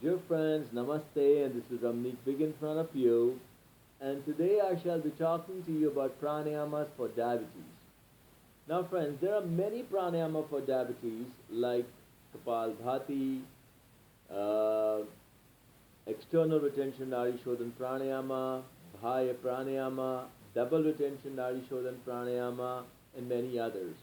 Dear friends, Namaste, and this is Ramneek big in front of you. And today I shall be talking to you about pranayamas for diabetes. Now, friends, there are many pranayama for diabetes, like Kapalbhati, uh, external retention Nari Shodhan pranayama, Bhaya pranayama, double retention Nari Shodhan pranayama, and many others.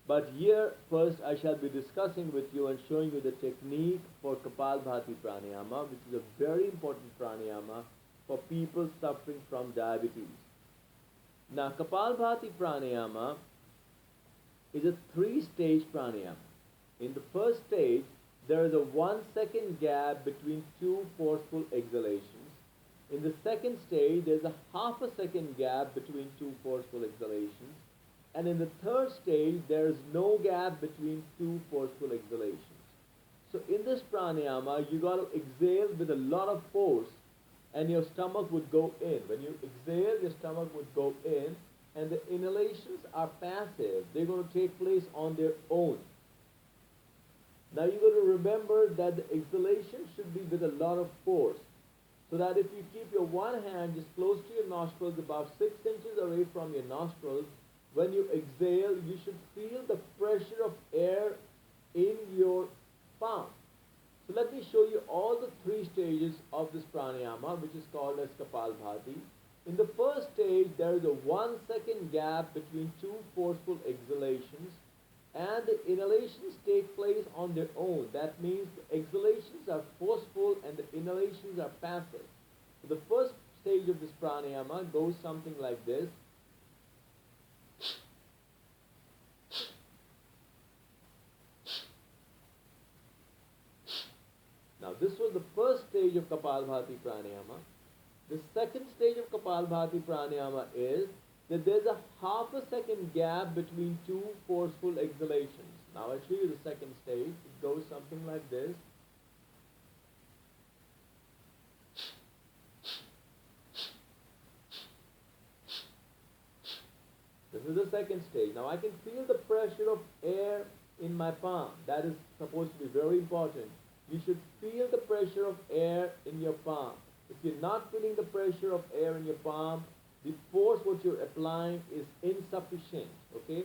But here, first, I shall be discussing with you and showing you the technique for Kapalbhati pranayama, which is a very important pranayama for people suffering from diabetes. Now, Kapalbhati pranayama is a three-stage pranayama. In the first stage, there is a 1 second gap between two forceful exhalations. In the second stage, there is a half a second gap between two forceful exhalations. And in the third stage, there is no gap between two forceful exhalations. So in this pranayama, you got to exhale with a lot of force and your stomach would go in. When you exhale, your stomach would go in, and the inhalations are passive. They're going to take place on their own. Now you've got to remember that the exhalation should be with a lot of force. So that if you keep your one hand just close to your nostrils, about 6 inches away from your nostrils, when you exhale, you should feel the pressure of air in your palm. So let me show you all the three stages of this pranayama, which is called as Kapalbhati. In the first stage, there is a 1 second gap between two forceful exhalations, and the inhalations take place on their own. That means the exhalations are forceful and the inhalations are passive. So the first stage of this pranayama goes something like this. Now, this was the first stage of Kapalbhati pranayama. The second stage of Kapalbhati pranayama is that there's a half a second gap between two forceful exhalations. Now, I'll show you the second stage. It goes something like this. This is the second stage. Now, I can feel the pressure of air in my palm. That is supposed to be very important. You should feel the pressure of air in your palm. If you're not feeling the pressure of air in your palm, the force what you're applying is insufficient. Okay?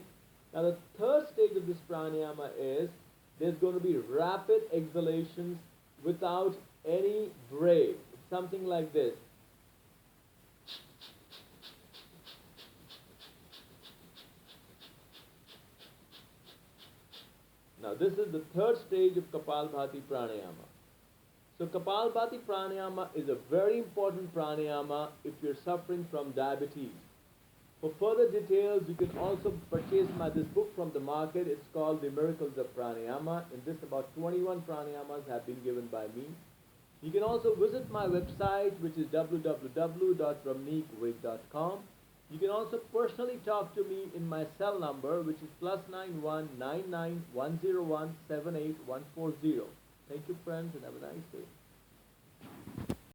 Now the third stage of this pranayama is there's going to be rapid exhalations without any break. It's something like this. Now this is the third stage of Kapalbhati pranayama. So Kapalbhati pranayama is a very important pranayama if you're suffering from diabetes. For further details, you can also purchase this book from the market. It's called The Miracles of Pranayama. In this, about 21 pranayamas have been given by me. You can also visit my website, which is www.ramneekrig.com. You can also personally talk to me in my cell number, which is +91 99 101 78140. Thank you, friends, and have a nice day.